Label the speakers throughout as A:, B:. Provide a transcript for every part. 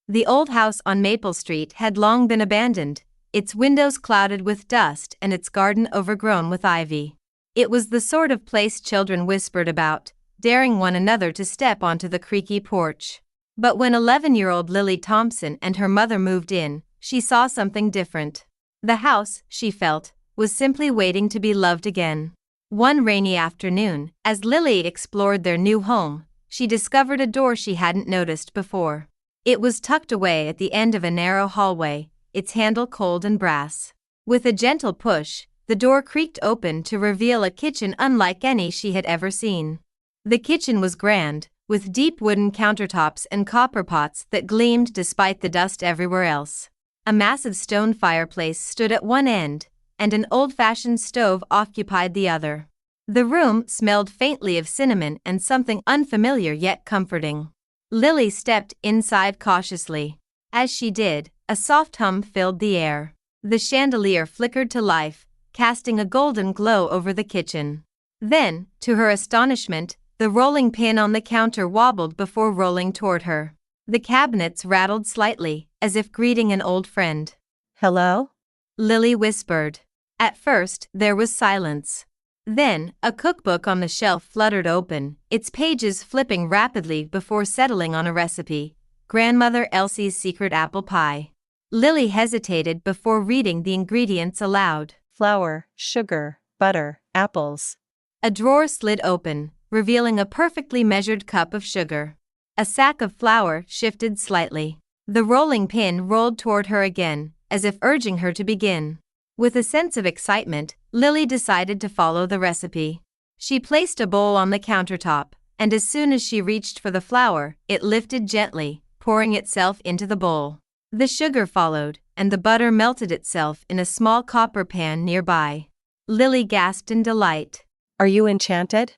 A: The old house on Maple Street had long been abandoned, its windows clouded with dust and its garden overgrown with ivy. It was the sort of place children whispered about, daring one another to step onto the creaky porch. But when 11-year-old Lily Thompson and her mother moved in, she saw something different. The house, she felt, was simply waiting to be loved again. One rainy afternoon, as Lily explored their new home, she discovered a door she hadn't noticed before. It was tucked away at the end of a narrow hallway, its handle cold and brass. With a gentle push, the door creaked open to reveal a kitchen unlike any she had ever seen. The kitchen was grand, with deep wooden countertops and copper pots that gleamed despite the dust everywhere else. A massive stone fireplace stood at one end, and an old-fashioned stove occupied the other. The room smelled faintly of cinnamon and something unfamiliar yet comforting. Lily stepped inside cautiously. As she did, a soft hum filled the air. The chandelier flickered to life, casting a golden glow over the kitchen. Then, to her astonishment, the rolling pin on the counter wobbled before rolling toward her. The cabinets rattled slightly, as if greeting an old friend.
B: "Hello?"
A: Lily whispered. At first, there was silence. Then, a cookbook on the shelf fluttered open, its pages flipping rapidly before settling on a recipe: Grandmother Elsie's Secret Apple Pie. Lily hesitated before reading the ingredients aloud.
B: "Flour, sugar, butter, apples."
A: A drawer slid open, revealing a perfectly measured cup of sugar. A sack of flour shifted slightly. The rolling pin rolled toward her again, as if urging her to begin. With a sense of excitement, Lily decided to follow the recipe. She placed a bowl on the countertop, and as soon as she reached for the flour, it lifted gently, pouring itself into the bowl. The sugar followed, and the butter melted itself in a small copper pan nearby. Lily gasped in delight.
B: "Are you enchanted?"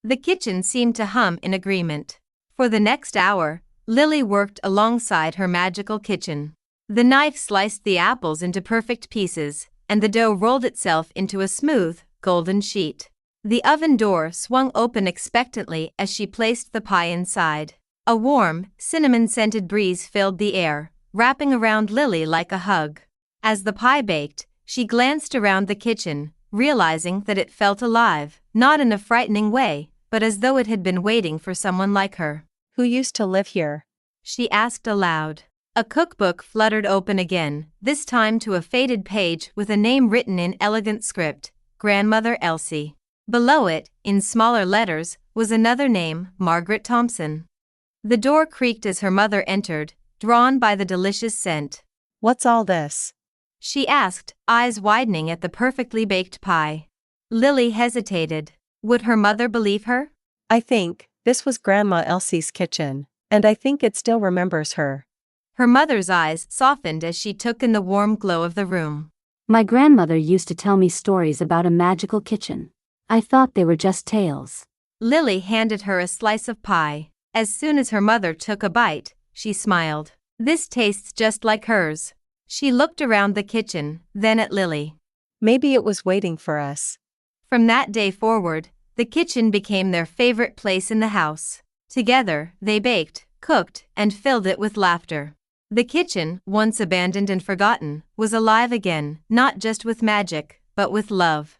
A: The kitchen seemed to hum in agreement. For the next hour, Lily worked alongside her magical kitchen. The knife sliced the apples into perfect pieces, and the dough rolled itself into a smooth, golden sheet. The oven door swung open expectantly as she placed the pie inside. A warm, cinnamon-scented breeze filled the air, wrapping around Lily like a hug. As the pie baked, she glanced around the kitchen, realizing that it felt alive, not in a frightening way, but as though it had been waiting for someone like her.
B: "Who used to live here?"
A: she asked aloud. A cookbook fluttered open again, this time to a faded page with a name written in elegant script: Grandmother Elsie. Below it, in smaller letters, was another name: Margaret Thompson. The door creaked as her mother entered, drawn by the delicious scent.
B: "What's all this?"
A: she asked, eyes widening at the perfectly baked pie. Lily hesitated. Would her mother believe her?
B: "I think this was Grandma Elsie's kitchen, and I think it still remembers her."
A: Her mother's eyes softened as she took in the warm glow of the room.
C: "My grandmother used to tell me stories about a magical kitchen. I thought they were just tales."
A: Lily handed her a slice of pie. As soon as her mother took a bite, she smiled. "This tastes just like hers." She looked around the kitchen, then at Lily.
B: "Maybe it was waiting for us."
A: From that day forward, the kitchen became their favorite place in the house. Together, they baked, cooked, and filled it with laughter. The kitchen, once abandoned and forgotten, was alive again, not just with magic, but with love.